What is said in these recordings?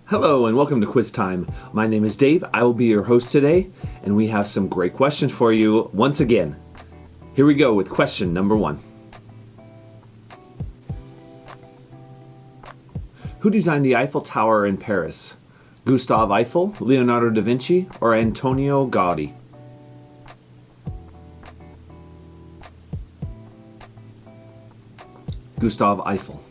Hello and welcome to Quiz Time. My name is Dave. I will be your host today, and we have some great questions for you once again. Here we go with question number 1. Who designed the Eiffel Tower in Paris? Gustave Eiffel, Leonardo da Vinci, or Antonio Gaudi? Gustave Eiffel.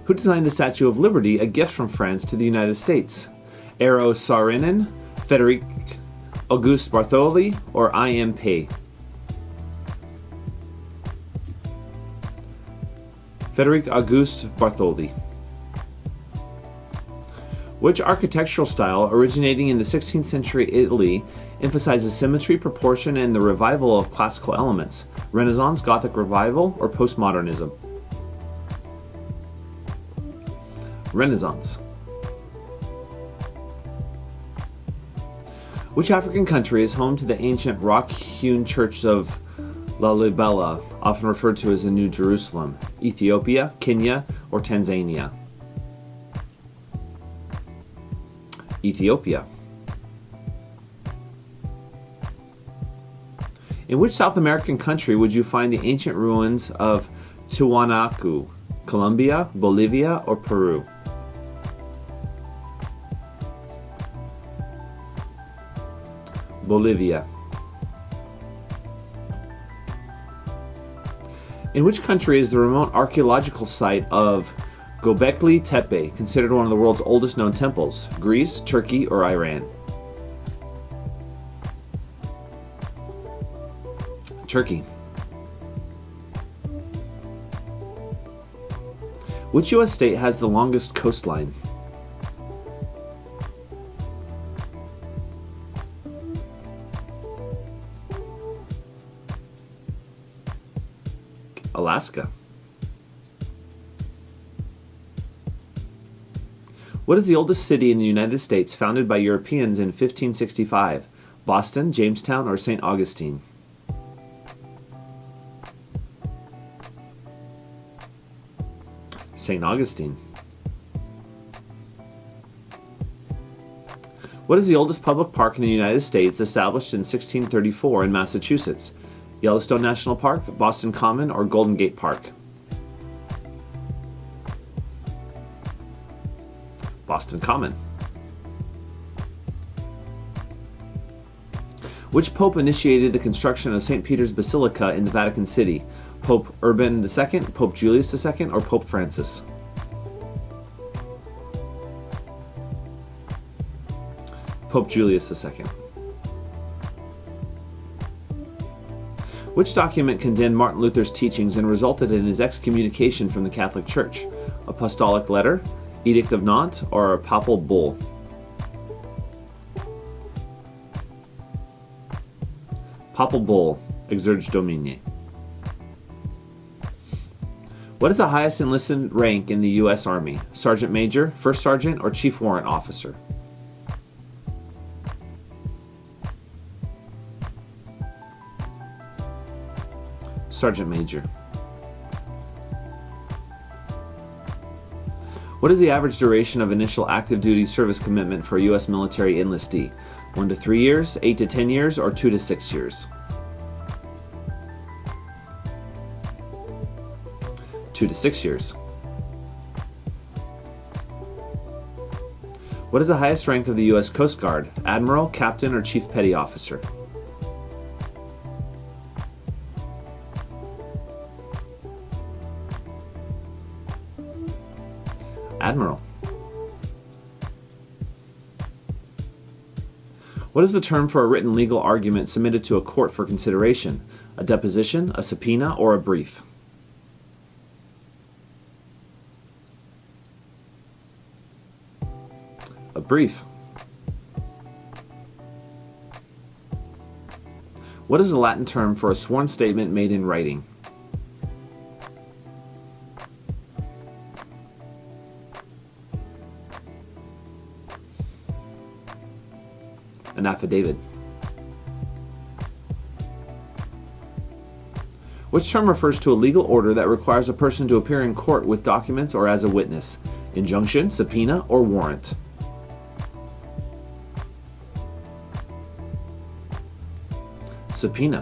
Who designed the Statue of Liberty, a gift from France to the United States? Eero Saarinen, Frederic Auguste Bartholdi, or I.M. Pei? Frederic Auguste Bartholdi. Which architectural style, originating in the 16th century Italy, emphasizes symmetry, proportion, and the revival of classical elements? Renaissance, Gothic Revival, or Postmodernism? Renaissance. Which African country is home to the ancient rock-hewn church of Lalibela, often referred to as the New Jerusalem? Ethiopia, Kenya, or Tanzania? Ethiopia. In which South American country would you find the ancient ruins of Tiwanaku? Colombia, Bolivia, or Peru? Bolivia. In which country is the remote archaeological site of Göbekli Tepe considered one of the world's oldest known temples? Greece, Turkey, or Iran? Turkey. Which U.S. state has the longest coastline? Alaska. What is the oldest city in the United States founded by Europeans in 1565? Boston, Jamestown, or St. Augustine? St. Augustine. What is the oldest public park in the United States, established in 1634 in Massachusetts? Yellowstone National Park, Boston Common, or Golden Gate Park? Boston Common. Which pope initiated the construction of St. Peter's Basilica in the Vatican City? Pope Urban II, Pope Julius II, or Pope Francis? Pope Julius II. Which document condemned Martin Luther's teachings and resulted in his excommunication from the Catholic Church? Apostolic Letter, Edict of Nantes, or a Papal Bull? Papal Bull, Exsurge Domine. What is the highest enlisted rank in the U.S. Army? Sergeant Major, First Sergeant, or Chief Warrant Officer? Sergeant Major. What is the average duration of initial active duty service commitment for a U.S. military enlistee? 1 to 3 years, 8 to 10 years, or 2 to 6 years? 2 to 6 years. What is the highest rank of the U.S. Coast Guard? Admiral, Captain, or Chief Petty Officer? Admiral. What is the term for a written legal argument submitted to a court for consideration? A deposition, a subpoena, or a brief? A brief. What is the Latin term for a sworn statement made in writing? An affidavit. Which term refers to a legal order that requires a person to appear in court with documents or as a witness? Injunction, subpoena, or warrant? Subpoena.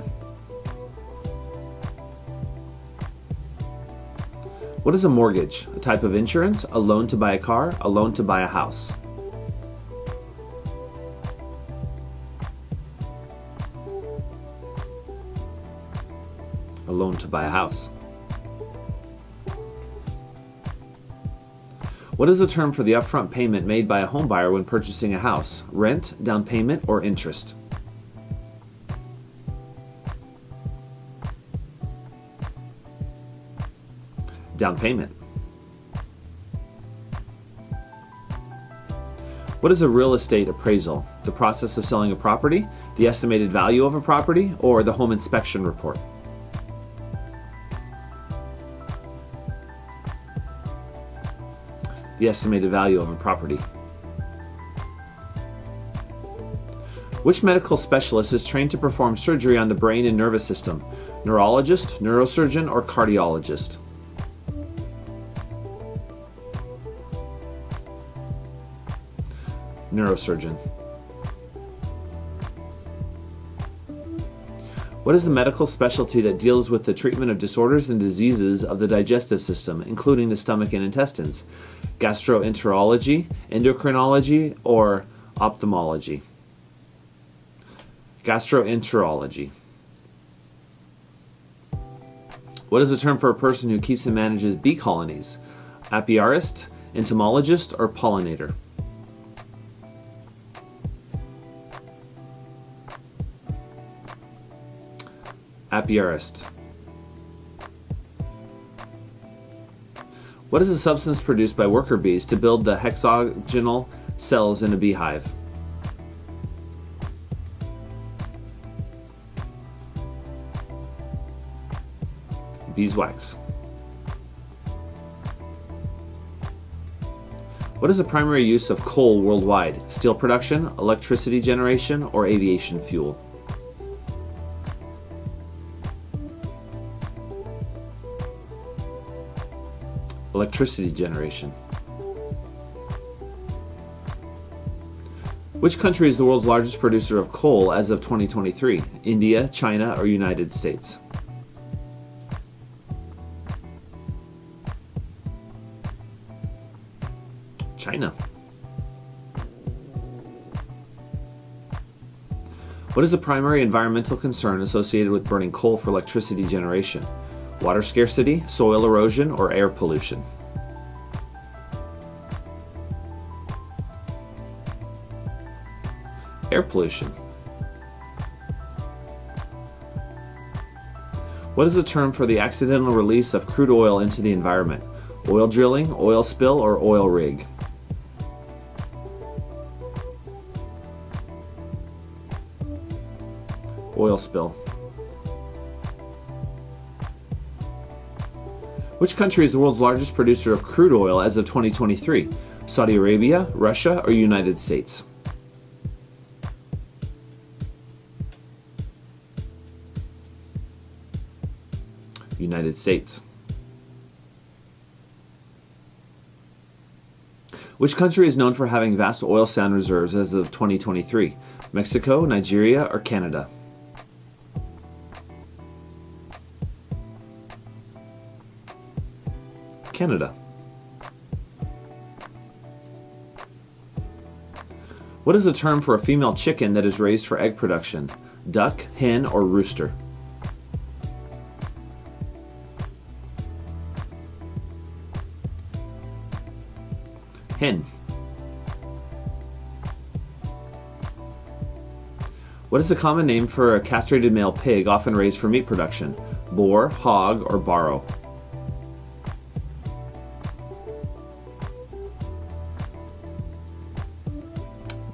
What is a mortgage? A type of insurance, a loan to buy a car, a loan to buy a house? A loan to buy a house. What is the term for the upfront payment made by a home buyer when purchasing a house? Rent, down payment, or interest? Down payment. What is a real estate appraisal? The process of selling a property, the estimated value of a property, or the home inspection report? The estimated value of a property. Which medical specialist is trained to perform surgery on the brain and nervous system? Neurologist, neurosurgeon, or cardiologist? Neurosurgeon. What is the medical specialty that deals with the treatment of disorders and diseases of the digestive system, including the stomach and intestines? Gastroenterology, endocrinology, or ophthalmology? Gastroenterology. What is the term for a person who keeps and manages bee colonies? Apiarist, entomologist, or pollinator? Apiarist. What is a substance produced by worker bees to build the hexagonal cells in a beehive? Beeswax. What is the primary use of coal worldwide? Steel production, electricity generation, or aviation fuel? Electricity generation. Which country is the world's largest producer of coal as of 2023? India, China, or United States? China. What is the primary environmental concern associated with burning coal for electricity generation? Water scarcity, soil erosion, or air pollution? Air pollution. What is the term for the accidental release of crude oil into the environment? Oil drilling, oil spill, or oil rig? Oil spill. Which country is the world's largest producer of crude oil as of 2023? Saudi Arabia, Russia, or United States? United States. Which country is known for having vast oil sand reserves as of 2023? Mexico, Nigeria, or Canada? Canada. What is the term for a female chicken that is raised for egg production? Duck, hen, or rooster? Hen. What is the common name for a castrated male pig often raised for meat production? Boar, hog, or barrow?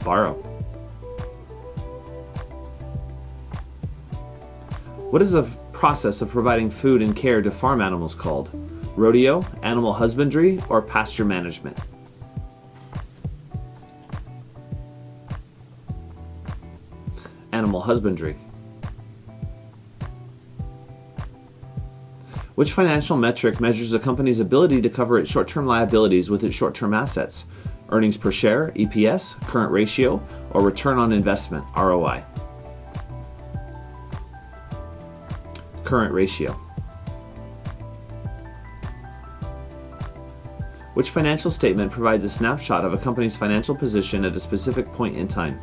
Barrow. What is the process of providing food and care to farm animals called? Rodeo, animal husbandry, or pasture management? Animal husbandry. Which financial metric measures a company's ability to cover its short-term liabilities with its short-term assets? Earnings per share, EPS, current ratio, or return on investment, ROI? Current ratio. Which financial statement provides a snapshot of a company's financial position at a specific point in time?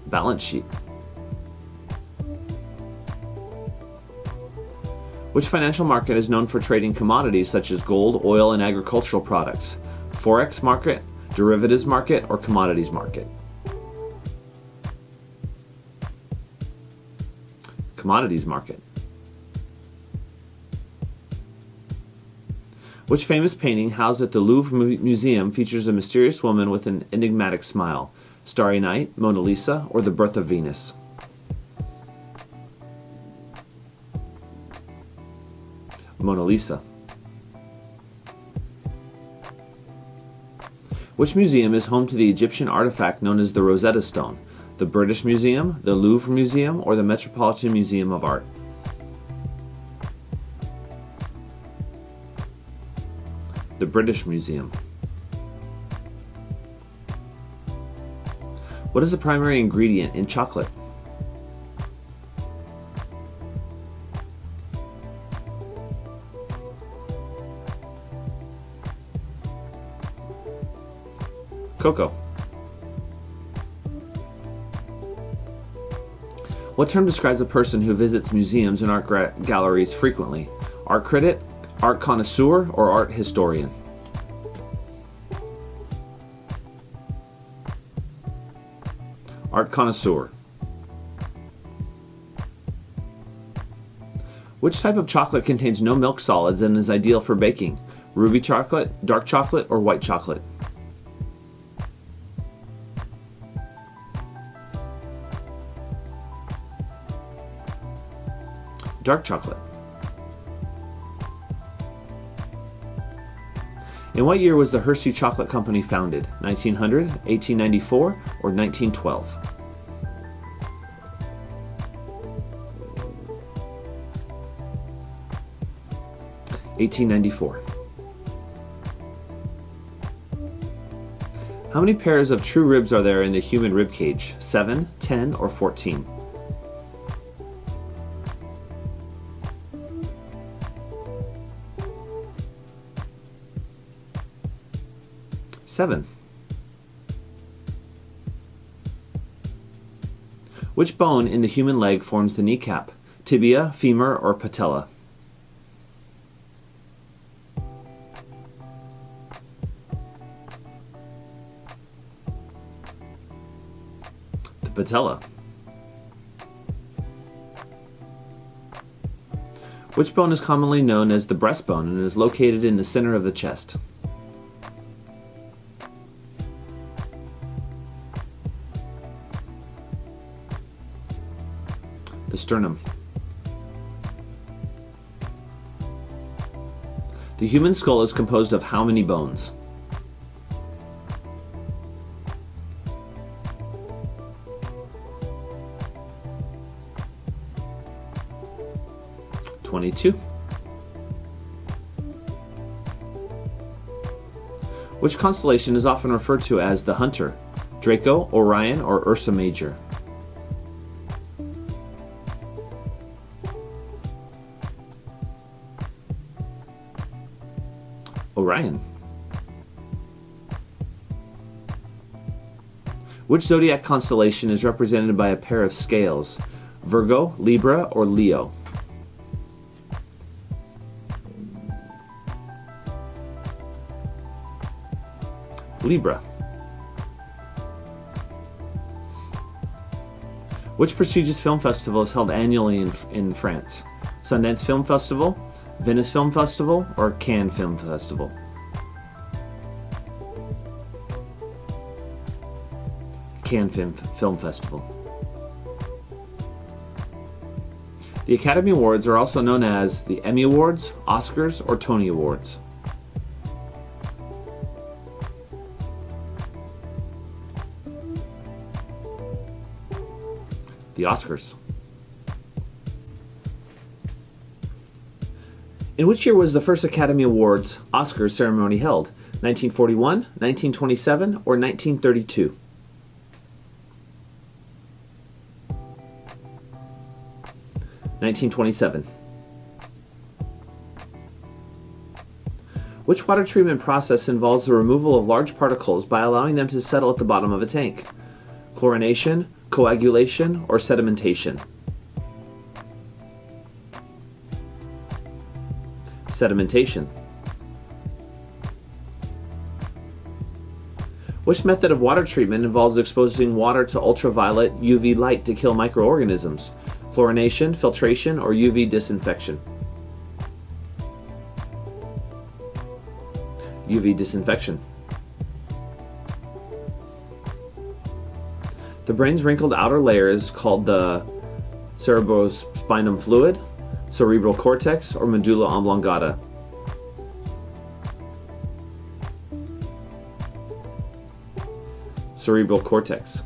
Balance sheet. Which financial market is known for trading commodities such as gold, oil, and agricultural products? Forex market, derivatives market, or commodities market? Commodities market. Which famous painting housed at the Louvre Museum features a mysterious woman with an enigmatic smile? Starry Night, Mona Lisa, or The Birth of Venus? Mona Lisa. Which museum is home to the Egyptian artifact known as the Rosetta Stone? The British Museum, the Louvre Museum, or the Metropolitan Museum of Art? The British Museum. What is the primary ingredient in chocolate? Cocoa. What term describes a person who visits museums and art galleries frequently? Art critic, art connoisseur, or art historian? Art connoisseur. Which type of chocolate contains no milk solids and is ideal for baking? Ruby chocolate, dark chocolate, or white chocolate? Dark chocolate. In what year was the Hershey Chocolate Company founded? 1900, 1894, or 1912? 1894. How many pairs of true ribs are there in the human rib cage? 7, 10, or 14? 7. Which bone in the human leg forms the kneecap? Tibia, femur, or patella? The patella. Which bone is commonly known as the breastbone and is located in the center of the chest? The sternum. The human skull is composed of how many bones? (22). Which constellation is often referred to as the Hunter? Draco, Orion, or Ursa Major? Orion. Which zodiac constellation is represented by a pair of scales? Virgo, Libra, or Leo? Libra. Which prestigious film festival is held annually in France? Sundance Film Festival, Venice Film Festival, or Cannes Film Festival? Cannes Film Festival. The Academy Awards are also known as the Emmy Awards, Oscars, or Tony Awards. The Oscars. In which year was the first Academy Awards Oscars ceremony held? 1941, 1927, or 1932? 1927. Which water treatment process involves the removal of large particles by allowing them to settle at the bottom of a tank? Chlorination, coagulation, or sedimentation? Sedimentation. Which method of water treatment involves exposing water to ultraviolet UV light to kill microorganisms? Chlorination, filtration, or UV disinfection? UV disinfection. The brain's wrinkled outer layer is called the cerebrospinal fluid, cerebral cortex, or medulla oblongata. Cerebral cortex.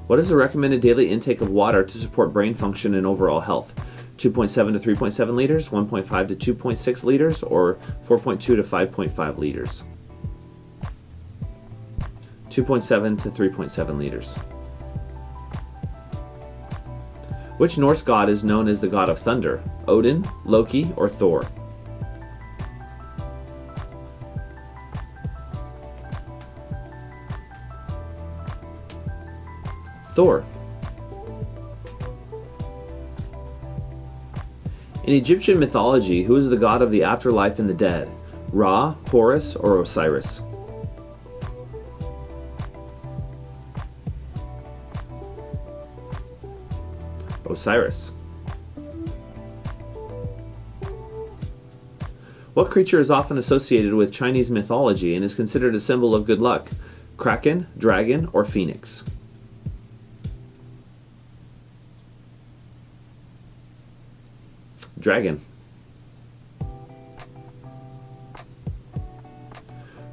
What is the recommended daily intake of water to support brain function and overall health? 2.7 to 3.7 liters, 1.5 to 2.6 liters, or 4.2 to 5.5 liters? 2.7 to 3.7 liters. Which Norse god is known as the god of thunder? Odin, Loki, or Thor? Thor. In Egyptian mythology, who is the god of the afterlife and the dead? Ra, Horus, or Osiris? Osiris. What creature is often associated with Chinese mythology and is considered a symbol of good luck? Kraken, dragon, or phoenix? Dragon.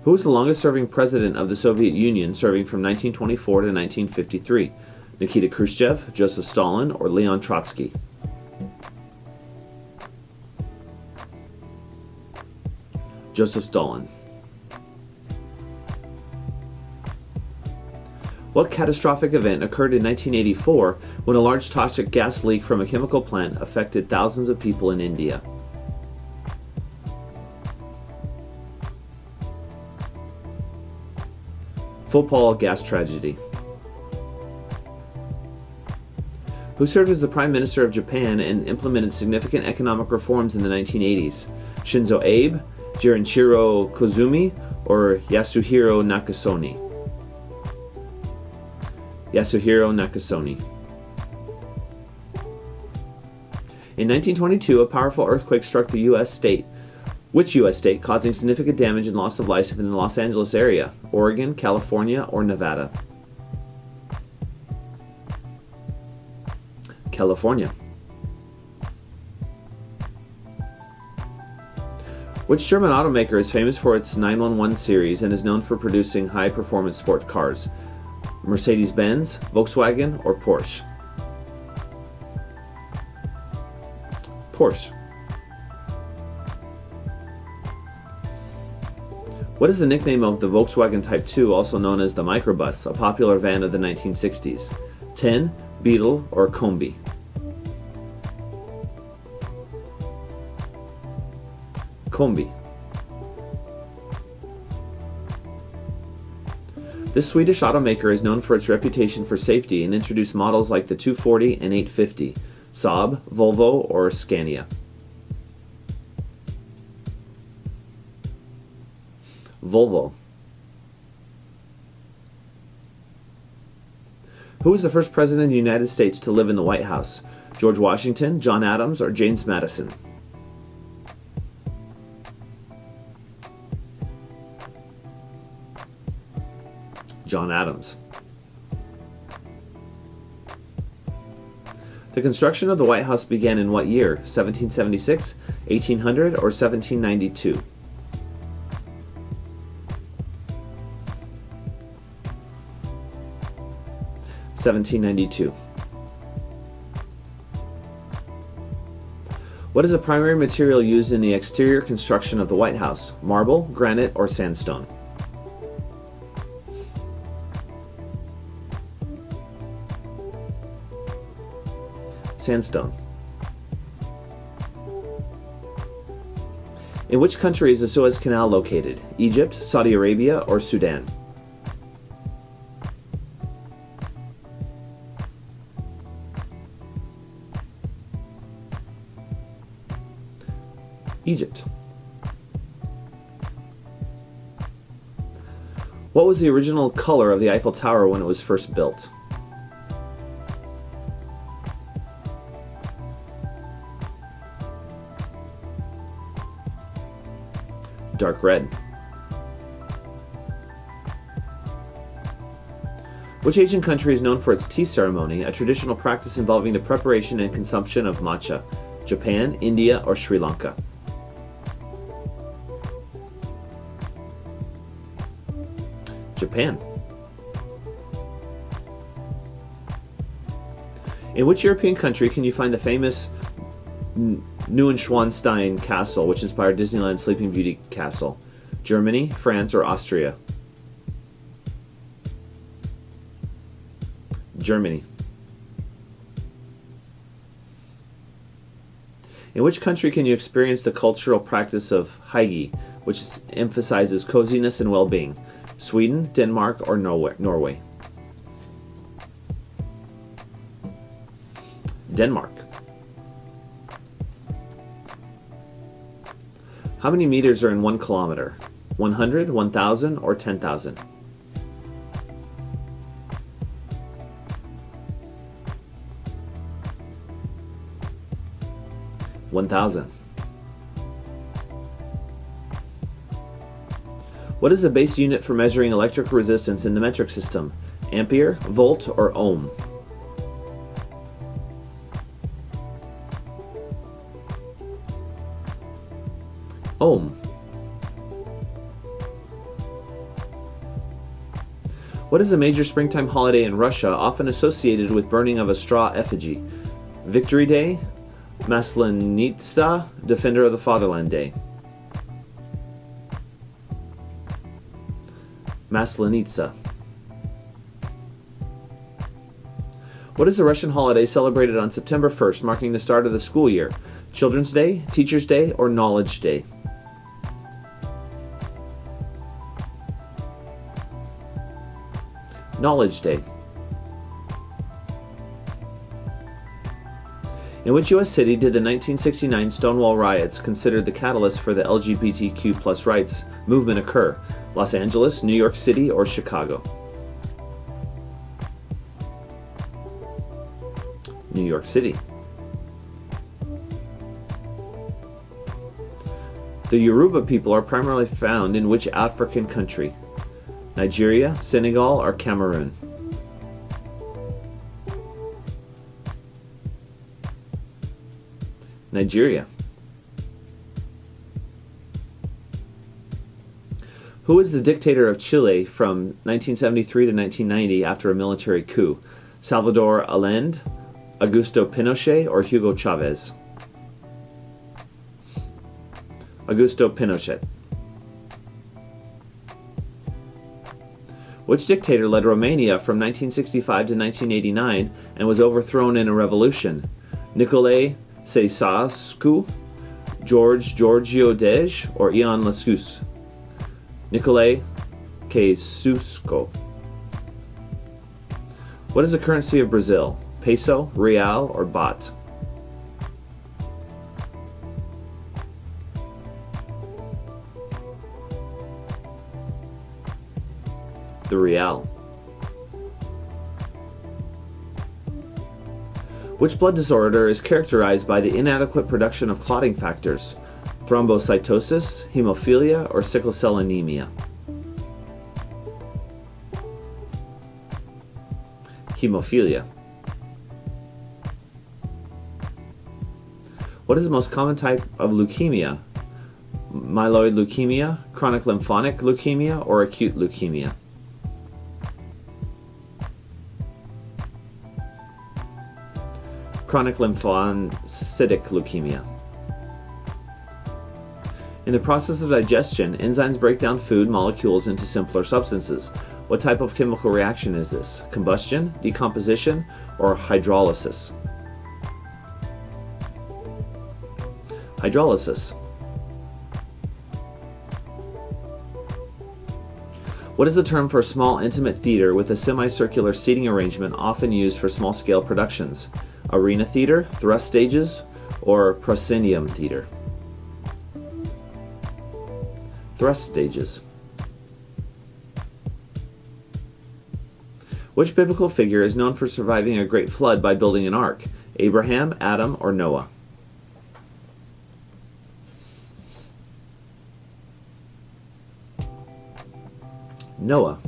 Who was the longest-serving president of the Soviet Union, serving from 1924 to 1953? Nikita Khrushchev, Joseph Stalin, or Leon Trotsky? Joseph Stalin. What catastrophic event occurred in 1984 when a large toxic gas leak from a chemical plant affected thousands of people in India? Bhopal gas tragedy. Who served as the Prime Minister of Japan and implemented significant economic reforms in the 1980s? Shinzo Abe, Junichiro Koizumi, or Yasuhiro Nakasone? Yasuhiro Nakasone. In 1922, a powerful earthquake struck the U.S. state. Which U.S. state, causing significant damage and loss of life in the Los Angeles area? Oregon, California, or Nevada? California. Which German automaker is famous for its 911 series and is known for producing high-performance sport cars? Mercedes-Benz, Volkswagen, or Porsche? Porsche. What is the nickname of the Volkswagen Type 2, also known as the microbus, a popular van of the 1960s? Tin, Beetle, or Combi? Combi. This Swedish automaker is known for its reputation for safety and introduced models like the 240 and 850, Saab, Volvo, or Scania. Volvo. Who was the first president of the United States to live in the White House? George Washington, John Adams, or James Madison? John Adams. The construction of the White House began in what year? 1776, 1800, or 1792? 1792. What is the primary material used in the exterior construction of the White House? Marble, granite, or sandstone? Sandstone. In which country is the Suez Canal located? Egypt, Saudi Arabia, or Sudan? Egypt. What was the original color of the Eiffel Tower when it was first built? Dark red. Which Asian country is known for its tea ceremony, a traditional practice involving the preparation and consumption of matcha? Japan, India, or Sri Lanka? Japan. In which European country can you find the famous Neuschwanstein Castle, which inspired Disneyland's Sleeping Beauty Castle? Germany, France, or Austria? Germany. In which country can you experience the cultural practice of hygge, which emphasizes coziness and well-being? Sweden, Denmark, or Norway? Denmark. How many meters are in 1 kilometer? 100, 1,000, or 10,000? 1,000. What is the base unit for measuring electric resistance in the metric system? Ampere, volt, or ohm? Ohm. What is a major springtime holiday in Russia often associated with burning of a straw effigy? Victory Day, Maslenitsa, Defender of the Fatherland Day? Maslenitsa. What is the Russian holiday celebrated on September 1st, marking the start of the school year? Children's Day, Teacher's Day, or Knowledge Day? Knowledge Day. In which U.S. city did the 1969 Stonewall riots, considered the catalyst for the LGBTQ+ rights movement, occur? Los Angeles, New York City, or Chicago? New York City. The Yoruba people are primarily found in which African country? Nigeria, Senegal, or Cameroon? Nigeria. Who was the dictator of Chile from 1973 to 1990 after a military coup? Salvador Allende, Augusto Pinochet, or Hugo Chavez? Augusto Pinochet. Which dictator led Romania from 1965 to 1989 and was overthrown in a revolution? Nicolae Ceausescu, George Georgiou-Dej, or Ion Lascus? Nicolae Ceausescu. What is the currency of Brazil? Peso, real, or baht? The real. Which blood disorder is characterized by the inadequate production of clotting factors? Thrombocytosis, hemophilia, or sickle cell anemia? Hemophilia. What is the most common type of leukemia? Myeloid leukemia, chronic lymphocytic leukemia, or acute leukemia? Chronic lymphocytic leukemia. In the process of digestion, enzymes break down food molecules into simpler substances. What type of chemical reaction is this? Combustion, decomposition, or hydrolysis? Hydrolysis. What is the term for a small intimate theater with a semicircular seating arrangement often used for small-scale productions? Arena theater, thrust stages, or proscenium theater? Thrust stages. Which biblical figure is known for surviving a great flood by building an ark? Abraham, Adam, or Noah? Noah.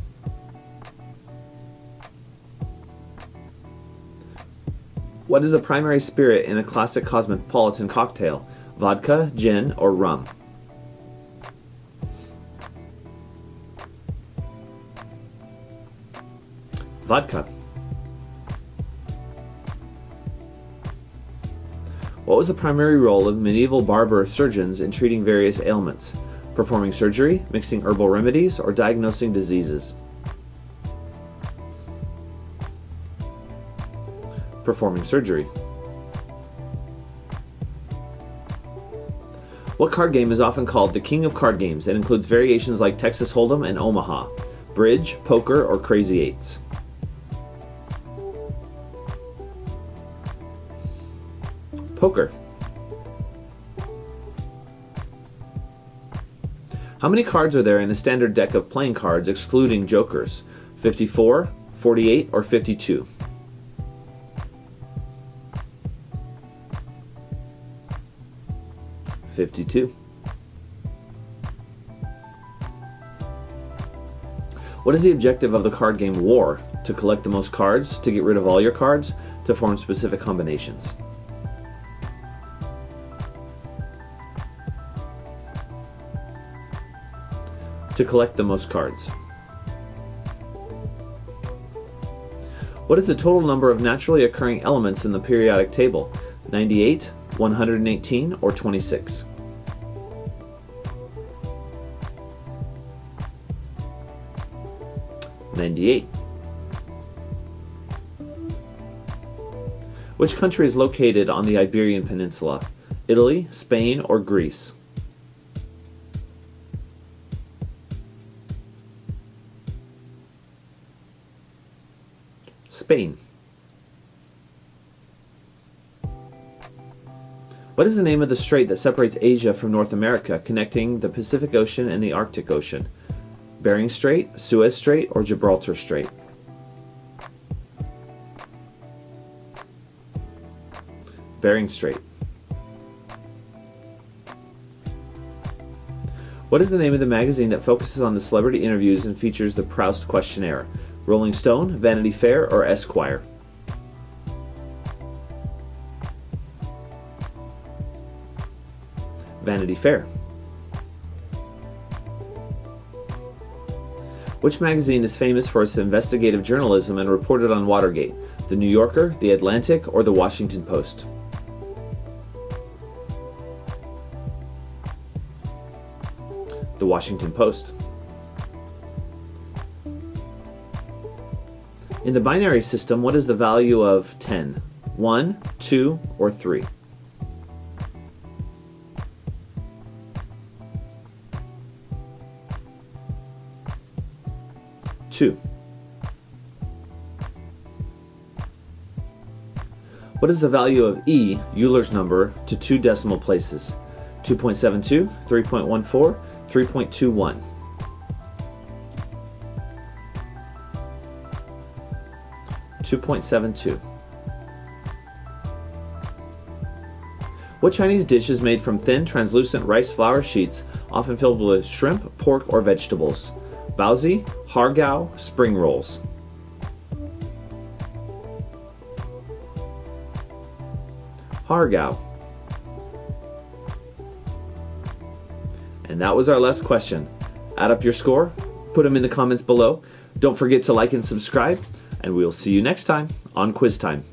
What is the primary spirit in a classic cosmopolitan cocktail? Vodka, gin, or rum? Vodka. What was the primary role of medieval barber surgeons in treating various ailments? Performing surgery, mixing herbal remedies, or diagnosing diseases? Performing surgery. What card game is often called the king of card games and includes variations like Texas Hold'em and Omaha? Bridge, poker, or crazy eights? Poker. How many cards are there in a standard deck of playing cards excluding jokers? 54, 48, or 52? 52. What is the objective of the card game War? To collect the most cards, to get rid of all your cards, to form specific combinations? To collect the most cards. What is the total number of naturally occurring elements in the periodic table? 98, 118, or 26? 98. Which country is located on the Iberian Peninsula? Italy, Spain, or Greece? Spain. What is the name of the strait that separates Asia from North America, connecting the Pacific Ocean and the Arctic Ocean? Bering Strait, Suez Strait, or Gibraltar Strait? Bering Strait. What is the name of the magazine that focuses on the celebrity interviews and features the Proust questionnaire? Rolling Stone, Vanity Fair, or Esquire? Vanity Fair. Which magazine is famous for its investigative journalism and reported on Watergate? The New Yorker, The Atlantic, or The Washington Post? The Washington Post. In the binary system, what is the value of 10? 1, 2, or 3? 2. What is the value of E, Euler's number, to 2 decimal places? 2.72, 3.14, 3.21. 2.72. What Chinese dish is made from thin, translucent rice flour sheets, often filled with shrimp, pork, or vegetables? Baozi, hargao, spring rolls? Hargao. And that was our last question. Add up your score, put them in the comments below. Don't forget to like and subscribe, and we'll see you next time on Quiz Time.